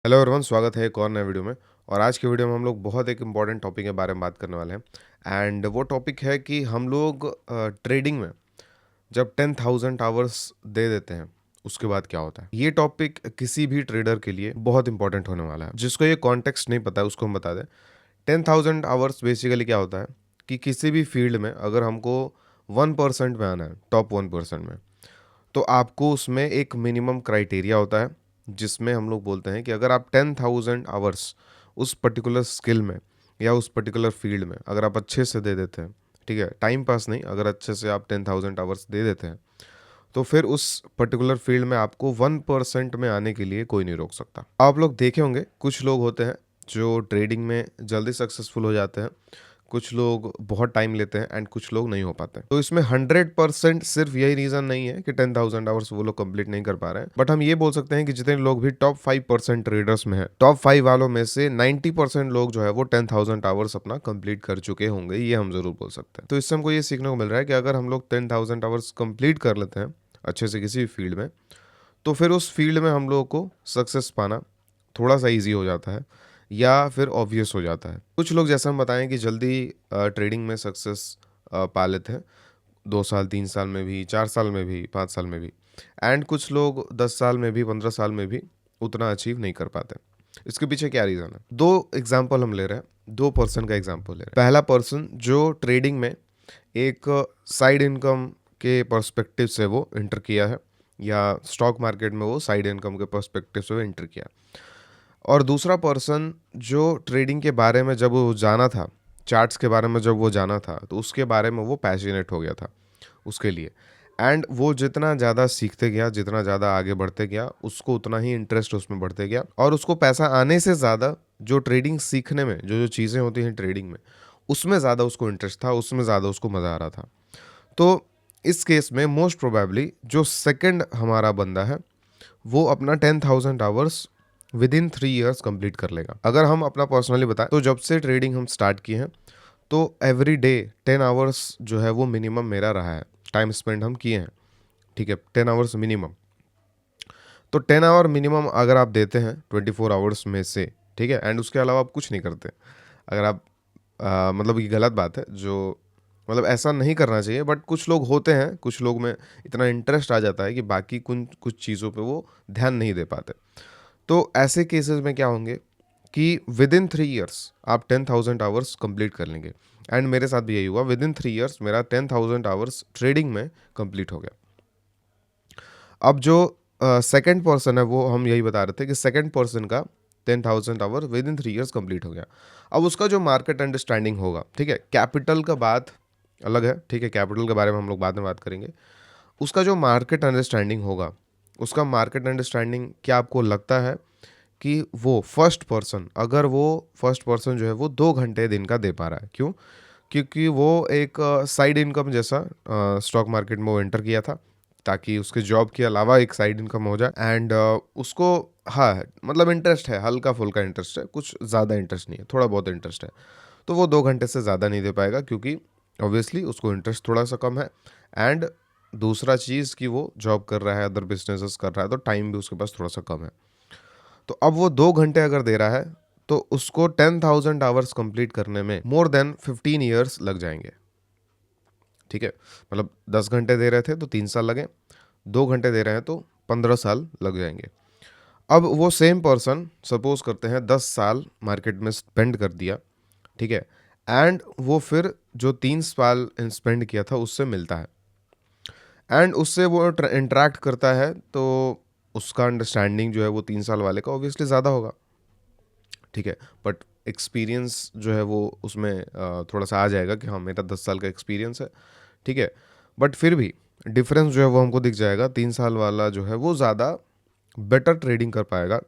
Hello everyone, स्वागत है एक और नए वीडियो में। और आज के वीडियो में हम लोग बहुत एक इम्पॉर्टेंट टॉपिक के बारे में बात करने वाले हैं। एंड वो टॉपिक है कि हम लोग ट्रेडिंग में जब 10,000 आवर्स दे देते हैं उसके बाद क्या होता है। ये टॉपिक किसी भी ट्रेडर के लिए बहुत इंपॉर्टेंट होने वाला है। जिसको ये कॉन्टेक्स्ट नहीं पता है उसको हम बता दें। 10,000 आवर्स बेसिकली क्या होता है कि किसी भी फील्ड में अगर हमको 1% में आना है, टॉप 1% में, तो आपको उसमें एक मिनिमम क्राइटेरिया होता है जिसमें हम लोग बोलते हैं कि अगर आप 10,000 आवर्स उस पर्टिकुलर स्किल में या उस पर्टिकुलर फील्ड में अगर आप अच्छे से दे देते हैं, ठीक है, टाइम पास नहीं, अगर अच्छे से आप 10,000 आवर्स दे देते हैं, तो फिर उस पर्टिकुलर फील्ड में आपको 1% में आने के लिए कोई नहीं रोक सकता। आप लोग देखे होंगे कुछ लोग होते हैं जो ट्रेडिंग में जल्दी सक्सेसफुल हो जाते हैं, कुछ लोग बहुत टाइम लेते हैं एंड कुछ लोग नहीं हो पाते। तो इसमें 100% सिर्फ यही रीजन नहीं है कि 10,000 आवर्स वो लोग कंप्लीट नहीं कर पा रहे हैं, बट हम ये बोल सकते हैं कि जितने लोग भी टॉप 5% ट्रेडर्स में है, टॉप 5 वालों में से 90% लोग जो है वो 10,000 आवर्स अपना कंप्लीट कर चुके होंगे, ये हम जरूर बोल सकते हैं। तो इससे हमको ये सीखने को मिल रहा है कि अगर हम लोग 10,000 आवर्स कंप्लीट कर लेते हैं अच्छे से किसी भी फील्ड में, तो फिर उस फील्ड में हम लोगों को सक्सेस पाना थोड़ा सा इजी हो जाता है या फिर ऑब्वियस हो जाता है। कुछ लोग जैसा हम बताएं कि जल्दी ट्रेडिंग में सक्सेस पा लेते हैं, 2 साल 3 साल में भी, 4 साल में भी, 5 साल में भी। एंड कुछ लोग 10 साल में भी, 15 साल में भी उतना अचीव नहीं कर पाते। इसके पीछे क्या रीज़न है? दो एग्जाम्पल हम ले रहे हैं, दो पर्सन का एग्जाम्पल ले रहे हैं। पहला पर्सन जो ट्रेडिंग में एक साइड इनकम के पर्सपेक्टिव से वो इंटर किया है, या स्टॉक मार्केट में वो साइड इनकम के पर्सपेक्टिव से वो इंटर किया। और दूसरा पर्सन जो ट्रेडिंग के बारे में जब वो जाना था, चार्ट्स के बारे में जब वो जाना था, तो उसके बारे में वो पैशनेट हो गया था उसके लिए। एंड वो जितना ज़्यादा सीखते गया, जितना ज़्यादा आगे बढ़ते गया, उसको उतना ही इंटरेस्ट उसमें बढ़ते गया। और उसको पैसा आने से ज़्यादा जो ट्रेडिंग सीखने में जो जो चीज़ें होती हैं ट्रेडिंग में, उसमें ज़्यादा उसको इंटरेस्ट था, उसमें ज़्यादा उसको मज़ा आ रहा था। तो इस केस में मोस्ट प्रोबेबली जो सेकंड हमारा बंदा है वो अपना 10,000 hours with in 3 years complete कर लेगा। अगर हम अपना पर्सनली बताएं तो जब से ट्रेडिंग हम स्टार्ट किए हैं, तो एवरी डे 10 आवर्स जो है वो मिनिमम मेरा रहा है, टाइम स्पेंड हम किए हैं। ठीक है, 10 आवर्स मिनिमम। तो 10 आवर मिनिमम अगर आप देते हैं 24 आवर्स में से, ठीक है, एंड उसके अलावा आप कुछ नहीं करते, अगर आप मतलब ये गलत बात है, जो मतलब ऐसा नहीं करना चाहिए, बट कुछ लोग होते हैं, कुछ लोग में इतना इंटरेस्ट आ जाता है कि बाकी कुछ कुछ चीज़ों पे वो ध्यान नहीं दे पाते। तो ऐसे केसेस में क्या होंगे कि विद इन 3 ईयर्स आप 10,000 आवर्स कंप्लीट कर लेंगे। एंड मेरे साथ भी यही हुआ, विद इन 3 ईयर्स मेरा 10,000 आवर्स ट्रेडिंग में कंप्लीट हो गया। अब जो सेकंड पर्सन है वो हम यही बता रहे थे कि सेकंड पर्सन का 10,000 hour within 3 years complete हो गया। अब उसका जो मार्केट अंडरस्टैंडिंग होगा, ठीक है, कैपिटल का बात अलग है, ठीक है, कैपिटल के बारे में हम लोग बाद में बात करेंगे। उसका जो मार्केट अंडरस्टैंडिंग होगा, उसका मार्केट अंडरस्टैंडिंग क्या आपको लगता है कि वो फर्स्ट पर्सन, अगर वो फर्स्ट पर्सन जो है वो 2 घंटे दिन का दे पा रहा है? क्यों? क्योंकि वो एक साइड इनकम जैसा स्टॉक मार्केट में वो एंटर किया था, ताकि उसके जॉब के अलावा एक साइड इनकम हो जाए। एंड उसको, हाँ, मतलब इंटरेस्ट है, हल्का फुल्का इंटरेस्ट है, कुछ ज़्यादा इंटरेस्ट नहीं है, थोड़ा बहुत इंटरेस्ट है। तो वो 2 घंटे से ज़्यादा नहीं दे पाएगा क्योंकि ऑब्वियसली उसको इंटरेस्ट थोड़ा सा कम है। एंड दूसरा चीज़ कि वो जॉब कर रहा है, अदर बिजनेसेस कर रहा है, तो टाइम भी उसके पास थोड़ा सा कम है। तो अब वो 2 घंटे अगर दे रहा है तो उसको 10,000 आवर्स कंप्लीट करने में मोर देन 15 ईयर्स लग जाएंगे। ठीक है, मतलब 10 घंटे दे रहे थे तो 3 साल लगे, 2 घंटे दे रहे हैं तो 15 साल लग जाएंगे। अब वो सेम पर्सन सपोज करते हैं 10 साल मार्केट में स्पेंड कर दिया, ठीक है, एंड वो फिर जो 3 साल स्पेंड किया था उससे मिलता है एंड उससे वो इंटरेक्ट करता है, तो उसका अंडरस्टैंडिंग जो है वो 3 साल वाले का ऑब्वियसली ज़्यादा होगा। ठीक है, बट एक्सपीरियंस जो है वो उसमें थोड़ा सा आ जाएगा कि हाँ मेरा 10 साल का एक्सपीरियंस है, ठीक है, बट फिर भी डिफरेंस जो है वो हमको दिख जाएगा। 3 साल वाला जो है वो ज़्यादा बेटर ट्रेडिंग कर पाएगा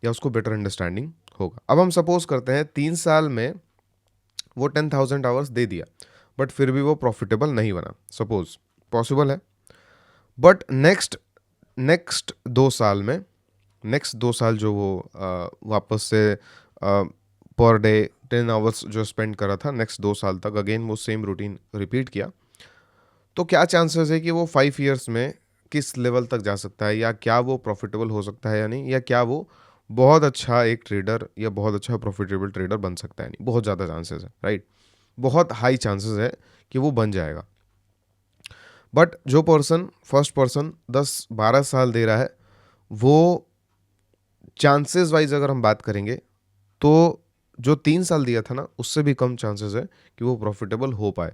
या उसको बेटर अंडरस्टैंडिंग होगा। अब हम सपोज करते हैं 3 साल में वो 10,000 आवर्स दे दिया, बट फिर भी वो प्रॉफिटेबल नहीं बना, सपोज, पॉसिबल है। बट नेक्स्ट नेक्स्ट 2 साल में, नेक्स्ट 2 साल जो वो वापस से पर डे 10 आवर्स जो स्पेंड करा था, नेक्स्ट 2 साल तक अगेन वो सेम रूटीन रिपीट किया, तो क्या चांसेस है कि वो 5 ईयर्स में किस लेवल तक जा सकता है, या क्या वो प्रॉफिटेबल हो सकता है या नहीं, या क्या वो बहुत अच्छा एक ट्रेडर या बहुत अच्छा प्रॉफिटेबल ट्रेडर बन सकता है नहीं, बहुत ज़्यादा चांसेस है, राइट, बहुत हाई चांसेस है कि वो बन जाएगा। बट जो पर्सन फर्स्ट पर्सन 10-12 साल दे रहा है, वो चांसेस वाइज अगर हम बात करेंगे तो जो 3 साल दिया था ना, उससे भी कम चांसेस है कि वो प्रॉफिटेबल हो पाए,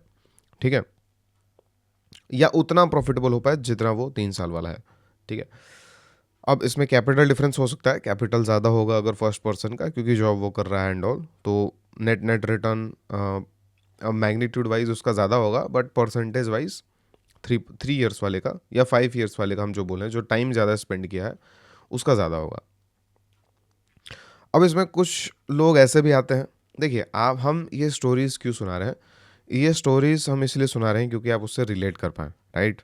ठीक है, या उतना प्रॉफिटेबल हो पाए जितना वो 3 साल वाला है, ठीक है। अब इसमें कैपिटल डिफरेंस हो सकता है, कैपिटल ज़्यादा होगा अगर फर्स्ट पर्सन का, क्योंकि जॉब वो कर रहा है एंड ऑल, तो net net return magnitude wise उसका ज़्यादा होगा, बट परसेंटेज वाइज 3 ईयर्स वाले का या 5 ईयर्स वाले का हम जो बोलें, जो टाइम ज़्यादा स्पेंड किया है उसका ज़्यादा होगा। अब इसमें कुछ लोग ऐसे भी आते हैं, देखिए आप, हम ये स्टोरीज क्यों सुना रहे हैं, ये स्टोरीज हम इसलिए सुना रहे हैं क्योंकि आप उससे रिलेट कर पाएँ, राइट,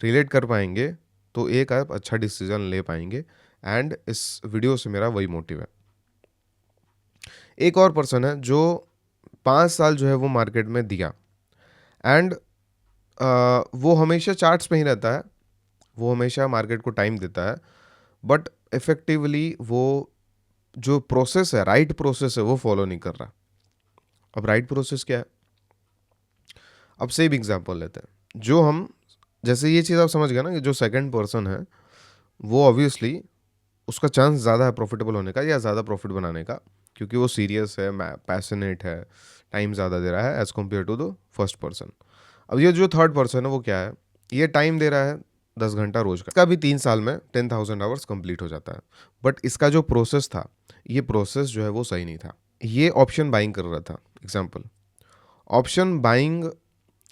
रिलेट कर पाएंगे तो एक आप अच्छा डिसीजन ले पाएंगे, एंड इस वीडियो से मेरा वही मोटिव है। एक और पर्सन है जो 5 साल जो है वो मार्केट में दिया, एंड वो हमेशा चार्ट्स पे ही रहता है, वो हमेशा मार्केट को टाइम देता है, बट इफेक्टिवली वो जो प्रोसेस है, राइट प्रोसेस है, वो फॉलो नहीं कर रहा। अब राइट प्रोसेस क्या है, अब सेम एग्जांपल लेते हैं, जो हम, जैसे ये चीज़ आप समझ गए ना कि जो सेकंड पर्सन है वो ऑब्वियसली उसका चांस ज़्यादा है प्रॉफिटेबल होने का या ज़्यादा प्रॉफिट बनाने का, क्योंकि वो सीरियस है, पैशनेट है, टाइम ज़्यादा दे रहा है as compare to the first person. अब ये जो थर्ड पर्सन है वो क्या है, ये टाइम दे रहा है 10 घंटा रोज का, इसका भी 3 साल में 10,000 आवर्स कंप्लीट हो जाता है, बट इसका जो प्रोसेस था, ये प्रोसेस जो है वो सही नहीं था। ये ऑप्शन बाइंग कर रहा था, एग्जाम्पल, ऑप्शन बाइंग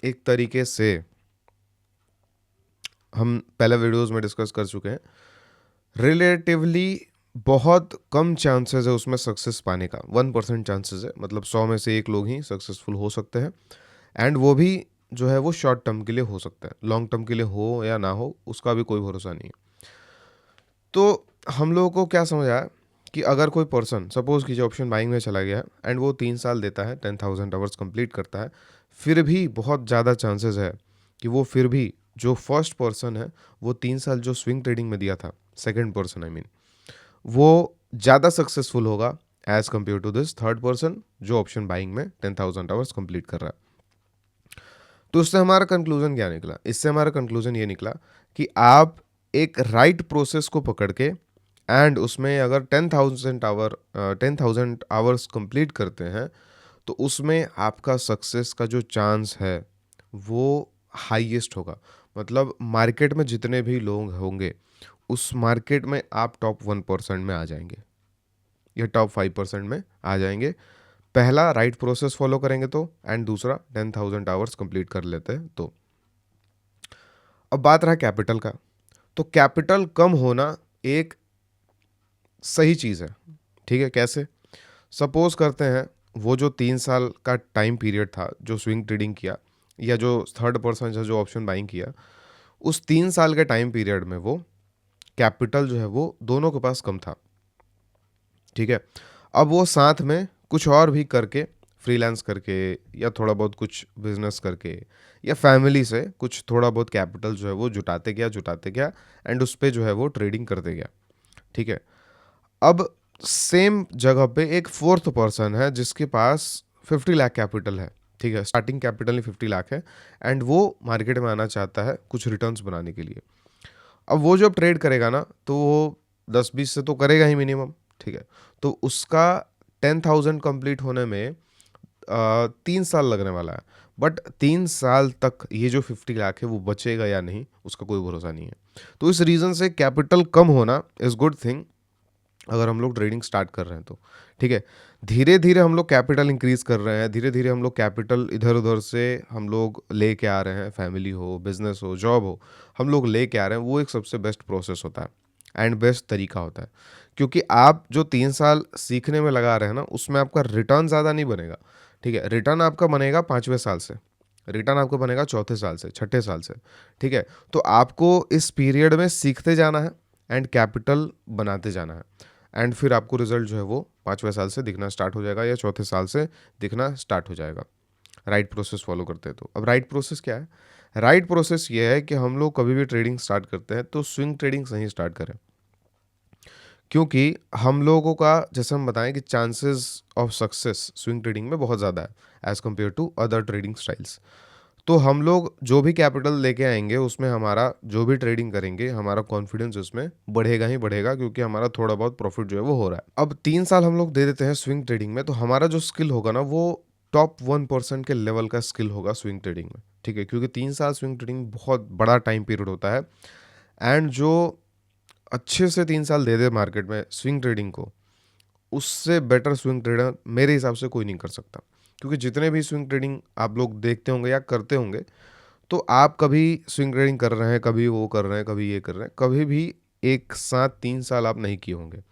एक तरीके से हम पहले वीडियोस में डिस्कस कर चुके हैं, रिलेटिवली बहुत कम चांसेस है उसमें सक्सेस पाने का, 1% चांसेस है, मतलब 100 में से 1 लोग ही सक्सेसफुल हो सकते हैं, एंड वो भी जो है वो शॉर्ट टर्म के लिए हो सकता है, लॉन्ग टर्म के लिए हो या ना हो उसका भी कोई भरोसा नहीं है। तो हम लोगों को क्या समझ आया कि अगर कोई पर्सन सपोज कीजिए ऑप्शन बाइंग में चला गया एंड वो 3 साल देता है, 10,000 आवर्स कंप्लीट करता है, फिर भी बहुत ज़्यादा चांसेस है कि वो फिर भी जो फर्स्ट पर्सन है, वो 3 साल जो स्विंग ट्रेडिंग में दिया था, सेकेंड पर्सन आई मीन, वो ज़्यादा सक्सेसफुल होगा as compare to this third person जो ऑप्शन बाइंग में 10,000 आवर्स कंप्लीट कर रहा है। तो इससे हमारा कंक्लूजन क्या निकला, इससे हमारा कंक्लूजन ये निकला कि आप एक राइट प्रोसेस को पकड़ के एंड उसमें अगर 10,000 आवर्स कंप्लीट करते हैं, तो उसमें आपका सक्सेस का जो चांस है वो हाईएस्ट होगा। मतलब मार्केट में जितने भी लोग होंगे, उस मार्केट में आप टॉप 1% में आ जाएंगे या टॉप 5% में आ जाएंगे, पहला राइट प्रोसेस फॉलो करेंगे तो, एंड दूसरा 10,000 आवर्स कंप्लीट कर लेते हैं तो। अब बात रहा कैपिटल का, तो कैपिटल कम होना एक सही चीज़ है, ठीक है, कैसे, सपोज करते हैं वो जो 3 साल का टाइम पीरियड था जो स्विंग ट्रेडिंग किया, या जो थर्ड पर्सन जो ऑप्शन बाइंग किया, उस 3 साल के टाइम पीरियड में वो कैपिटल जो है वो दोनों के पास कम था, ठीक है। अब वो साथ में कुछ और भी करके, फ्रीलांस करके या थोड़ा बहुत कुछ बिजनेस करके या फैमिली से कुछ थोड़ा बहुत कैपिटल जो है वो जुटाते गया एंड उस पर जो है वो ट्रेडिंग करते गया, ठीक है। अब सेम जगह पे एक फोर्थ पर्सन है जिसके पास 50 लाख कैपिटल है, ठीक है, स्टार्टिंग कैपिटल ही 50 लाख है, एंड वो मार्केट में आना चाहता है कुछ रिटर्न्स बनाने के लिए। अब वो जब ट्रेड करेगा ना, तो वो 10-20 से तो करेगा ही मिनिमम, ठीक है, तो उसका 10,000 कंप्लीट होने में 3 साल लगने वाला है, बट 3 साल तक ये जो 50 लाख है वो बचेगा या नहीं उसका कोई भरोसा नहीं है। तो इस रीज़न से कैपिटल कम होना इज़ गुड थिंग अगर हम लोग ट्रेडिंग स्टार्ट कर रहे हैं तो, ठीक है। धीरे धीरे हम लोग कैपिटल इंक्रीज कर रहे हैं, धीरे धीरे हम लोग कैपिटल इधर उधर से हम लोग लेके आ रहे हैं, फैमिली हो, बिजनेस हो, जॉब हो, हम लोग लेके आ रहे हैं, वो एक सबसे बेस्ट प्रोसेस होता है एंड बेस्ट तरीका होता है, क्योंकि आप जो 3 साल सीखने में लगा रहे हैं ना, उसमें आपका रिटर्न ज़्यादा नहीं बनेगा, ठीक है, रिटर्न आपका बनेगा 5वें साल से, रिटर्न आपको बनेगा चौथे साल से, छठे साल से, ठीक है। तो आपको इस पीरियड में सीखते जाना है एंड कैपिटल बनाते जाना है, एंड फिर आपको रिजल्ट जो है वो 5वें साल से दिखना स्टार्ट हो जाएगा या चौथे साल से दिखना स्टार्ट हो जाएगा, राइट प्रोसेस फॉलो करते हैं तो। अब राइट प्रोसेस क्या है, राइट प्रोसेस ये है कि हम लोग कभी भी ट्रेडिंग स्टार्ट करते हैं तो स्विंग ट्रेडिंग से ही स्टार्ट करें, क्योंकि हम लोगों का जैसे हम बताएं कि chances of success swing trading में बहुत ज़्यादा है as compare to other trading styles. तो हम लोग जो भी कैपिटल लेके आएंगे उसमें हमारा जो भी ट्रेडिंग करेंगे हमारा कॉन्फिडेंस उसमें बढ़ेगा ही बढ़ेगा, क्योंकि हमारा थोड़ा बहुत प्रॉफिट जो है वो हो रहा है। अब 3 साल हम लोग दे देते हैं स्विंग ट्रेडिंग में, तो हमारा जो स्किल होगा ना वो टॉप 1% के लेवल का स्किल होगा स्विंग ट्रेडिंग में, ठीक है। क्योंकि 3 साल स्विंग ट्रेडिंग बहुत बड़ा टाइम पीरियड होता है। एंड जो अच्छे से 3 साल दे दे मार्केट में स्विंग ट्रेडिंग को, उससे बेटर स्विंग ट्रेडर मेरे हिसाब से कोई नहीं कर सकता। क्योंकि जितने भी स्विंग ट्रेडिंग आप लोग देखते होंगे या करते होंगे, तो आप कभी स्विंग ट्रेडिंग कर रहे हैं, कभी वो कर रहे हैं, कभी ये कर रहे हैं, कभी भी एक साथ 3 साल आप नहीं किए होंगे।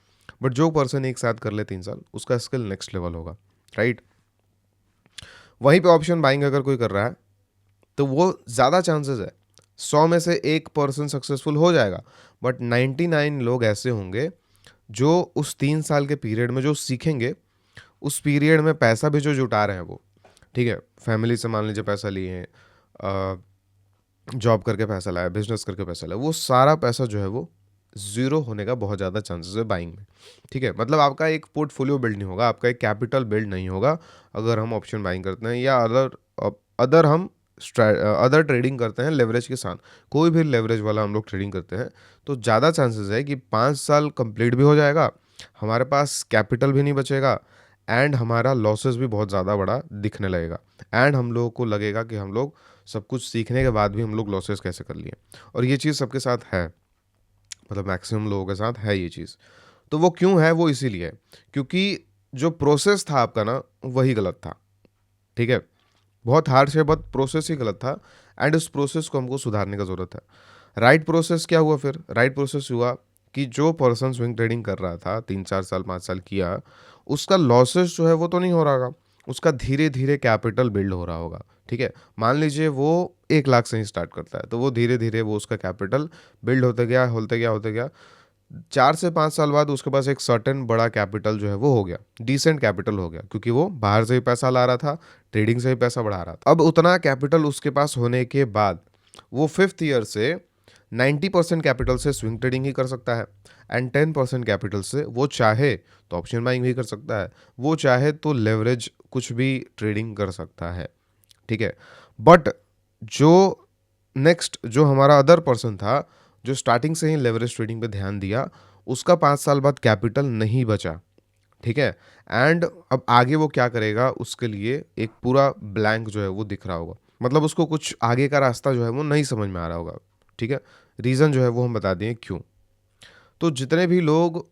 बट जो पर्सन एक साथ कर ले 3 साल, उसका स्किल नेक्स्ट लेवल होगा, राइट। वहीं पे ऑप्शन बाइंग अगर कोई कर रहा है तो वो ज़्यादा चांसेस है 100 में से 1 पर्सन सक्सेसफुल हो जाएगा। बट 99 लोग ऐसे होंगे जो उस 3 साल के पीरियड में जो सीखेंगे, उस पीरियड में पैसा भी जो जुटा रहे हैं वो, ठीक है, फैमिली से मान लीजिए पैसा लिए हैं, जॉब करके पैसा लाया, बिजनेस करके पैसा लाया, वो सारा पैसा जो है वो ज़ीरो होने का बहुत ज़्यादा चांसेस है बाइंग में, ठीक है। मतलब आपका एक पोर्टफोलियो बिल्ड नहीं होगा, आपका एक कैपिटल बिल्ड नहीं होगा अगर हम ऑप्शन बाइंग करते हैं या अदर अदर हम अदर ट्रेडिंग करते हैं लेवरेज के साथ। कोई भी लेवरेज वाला हम लोग ट्रेडिंग करते हैं तो ज़्यादा चांसेस है कि 5 साल कंप्लीट भी हो जाएगा, हमारे पास कैपिटल भी नहीं बचेगा, एंड हमारा लॉसेस भी बहुत ज़्यादा बड़ा दिखने लगेगा। एंड हम लोगों को लगेगा कि हम लोग सब कुछ सीखने के बाद भी हम लोग लॉसेस कैसे कर लिए। और ये चीज़ सबके साथ है, मतलब मैक्सिमम लोगों के साथ है ये चीज़। तो वो क्यों है, वो इसीलिए है क्योंकि जो प्रोसेस था आपका ना वही गलत था, ठीक है। बहुत हार्ड से, बहुत प्रोसेस ही गलत था। एंड उस प्रोसेस को हमको सुधारने का ज़रूरत है। राइट प्रोसेस क्या हुआ फिर? राइट प्रोसेस हुआ कि जो पर्सन स्विंग ट्रेडिंग कर रहा था 3 4 साल 5 साल किया, उसका लॉसेस जो है वो तो नहीं हो रहा होगा, उसका धीरे धीरे कैपिटल बिल्ड हो रहा होगा, ठीक है। मान लीजिए वो 1 लाख से ही स्टार्ट करता है, तो वो धीरे धीरे वो उसका कैपिटल बिल्ड होते गया, होते गया, होते गया। 4 से 5 साल बाद उसके पास एक सर्टेन बड़ा कैपिटल जो है वो हो गया, डिसेंट कैपिटल हो गया, क्योंकि वो बाहर से ही पैसा ला रहा था, ट्रेडिंग से ही पैसा बढ़ा रहा था। अब उतना कैपिटल उसके पास होने के बाद वो 5th ईयर से 90% कैपिटल से स्विंग ट्रेडिंग ही कर सकता है, एंड 10% कैपिटल से वो चाहे तो ऑप्शन बाइंग भी कर सकता है, वो चाहे तो लेवरेज कुछ भी ट्रेडिंग कर सकता है, ठीक है। बट जो नेक्स्ट जो हमारा अदर पर्सन था, जो स्टार्टिंग से ही लेवरेज ट्रेडिंग पे ध्यान दिया, उसका 5 साल बाद कैपिटल नहीं बचा, ठीक है। एंड अब आगे वो क्या करेगा, उसके लिए एक पूरा ब्लैंक जो है वो दिख रहा होगा, मतलब उसको कुछ आगे का रास्ता जो है वो नहीं समझ में आ रहा होगा, ठीक है। रीज़न जो है वो हम बता दें क्यों। तो जितने भी लोग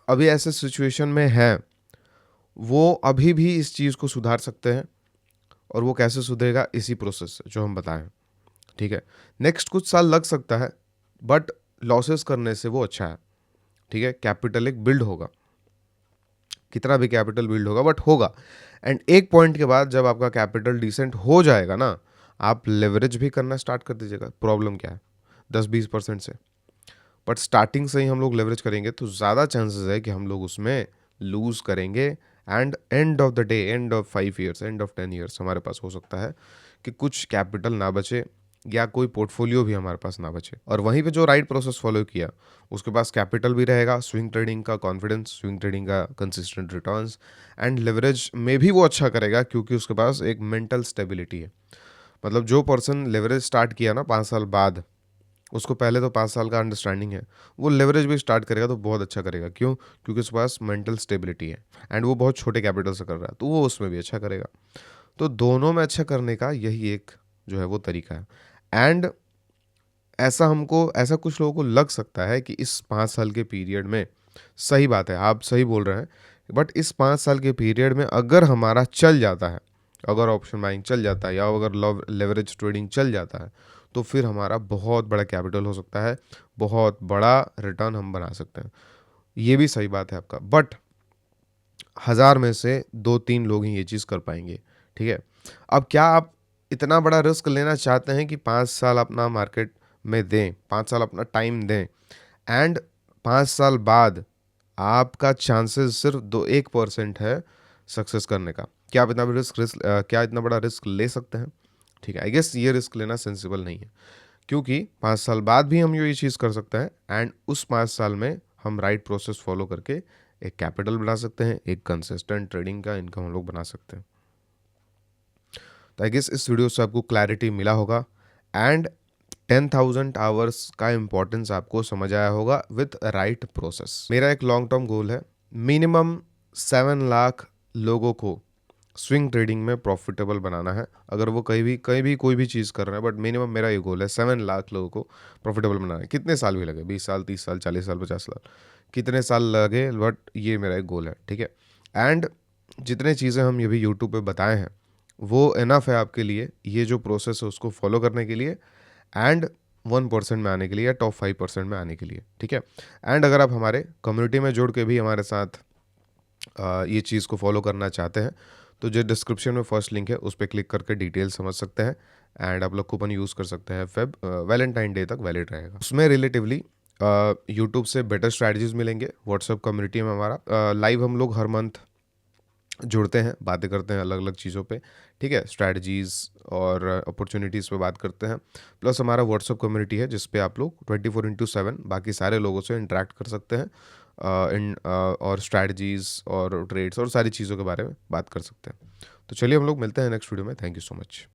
अभी ऐसे सिचुएशन में हैं, वो अभी भी इस चीज़ को सुधार सकते हैं। और वो कैसे सुधरेगा? इसी प्रोसेस से जो हम बताएं, ठीक है। नेक्स्ट कुछ साल लग सकता है, बट लॉसेस करने से वो अच्छा है, ठीक है। कैपिटल एक बिल्ड होगा, कितना भी कैपिटल बिल्ड होगा बट होगा। एंड एक पॉइंट के बाद जब आपका कैपिटल डिसेंट हो जाएगा ना, आप लेवरेज भी करना स्टार्ट कर दीजिएगा। प्रॉब्लम क्या है? 10-20% से। बट स्टार्टिंग से ही हम लोग लेवरेज करेंगे तो ज़्यादा चांसेस है कि हम लोग उसमें लूज करेंगे। And end of the day, end of 5 years, end of 10 years हमारे पास हो सकता है कि कुछ कैपिटल ना बचे या कोई पोर्टफोलियो भी हमारे पास ना बचे। और वहीं पे जो राइट प्रोसेस फॉलो किया, उसके पास कैपिटल भी रहेगा, स्विंग ट्रेडिंग का कॉन्फिडेंस, स्विंग ट्रेडिंग का कंसिस्टेंट रिटर्न्स, एंड लेवरेज में भी वो अच्छा करेगा क्योंकि उसके पास एक मेंटल स्टेबिलिटी है। मतलब जो पर्सन लेवरेज स्टार्ट किया ना 5 साल बाद, उसको पहले तो 5 साल का अंडरस्टैंडिंग है, वो लेवरेज भी स्टार्ट करेगा तो बहुत अच्छा करेगा। क्यों? क्योंकि उसके पास मेंटल स्टेबिलिटी है, एंड वो बहुत छोटे कैपिटल से कर रहा है, तो वो उसमें भी अच्छा करेगा। तो दोनों में अच्छा करने का यही एक जो है वो तरीका है। एंड ऐसा कुछ लोगों को लग सकता है कि इस 5 साल के पीरियड में, सही बात है, आप सही बोल रहे हैं, बट इस 5 साल के पीरियड में अगर हमारा चल जाता है, अगर ऑप्शन बाइंग चल जाता है या अगर लेवरेज ट्रेडिंग चल जाता है, तो फिर हमारा बहुत बड़ा कैपिटल हो सकता है, बहुत बड़ा रिटर्न हम बना सकते हैं। ये भी सही बात है आपका, बट 1000 में से 2-3 लोग ही ये चीज़ कर पाएंगे, ठीक है। अब क्या आप इतना बड़ा रिस्क लेना चाहते हैं कि 5 साल अपना मार्केट में दें, 5 साल अपना टाइम दें, एंड 5 साल बाद आपका चांसेस सिर्फ 1% है सक्सेस करने का? क्या आप इतना बड़ा क्या इतना बड़ा रिस्क ले सकते हैं? ठीक है, आई गेस ये रिस्क लेना सेंसिबल नहीं है, क्योंकि 5 साल बाद भी हम ये चीज़ कर सकते हैं, एंड उस 5 साल में हम राइट प्रोसेस फॉलो करके एक कैपिटल बना सकते हैं, एक कंसिस्टेंट ट्रेडिंग का इनकम हम लोग बना सकते हैं। तो आई गेस इस वीडियो से आपको क्लैरिटी मिला होगा एंड 10,000 आवर्स का इंपॉर्टेंस आपको समझ आया होगा विथ राइट प्रोसेस। मेरा एक लॉन्ग टर्म गोल है, मिनिमम 7 लाख लोगों को स्विंग ट्रेडिंग में प्रॉफिटेबल बनाना है। अगर वो कहीं भी कोई भी चीज़ कर रहे हैं, बट मिनिमम मेरा ये गोल है 7 लाख लोगों को प्रॉफिटेबल बनाना है। कितने साल भी लगे, 20 साल, 30 साल, 40 साल, 50 साल, कितने साल लगे, बट ये मेरा एक गोल है, ठीक है। एंड जितने चीज़ें हम ये भी यूट्यूब पे बताए हैं वो इनफ है आपके लिए, ये जो प्रोसेस है उसको फॉलो करने के लिए एंड 1% में आने के लिए या टॉप 5% में आने के लिए, ठीक है। एंड अगर आप हमारे कम्युनिटी में जुड़ के भी हमारे साथ ये चीज़ को फॉलो करना चाहते हैं तो जो डिस्क्रिप्शन में फर्स्ट लिंक है उस पर क्लिक करके डिटेल समझ सकते हैं एंड आप लोग कूपन यूज़ कर सकते हैं। वैलेंटाइन डे तक वैलिड रहेगा। उसमें रिलेटिवली यूट्यूब से बेटर स्ट्रैटेजीज मिलेंगे। व्हाट्सएप कम्युनिटी में हमारा लाइव हम लोग हर मंथ जुड़ते हैं, बातें करते हैं अलग अलग चीज़ों पे, ठीक है, स्ट्रैटेजीज़ और अपॉर्चुनिटीज़ पे बात करते हैं। प्लस हमारा व्हाट्सअप कम्युनिटी है जिस पे आप लोग 24/7 बाकी सारे लोगों से इंटरेक्ट कर सकते हैं और स्ट्रैटेजीज़ और ट्रेड्स और सारी चीज़ों के बारे में बात कर सकते हैं। तो चलिए हम लोग मिलते हैं नेक्स्ट वीडियो में। Thank you so much.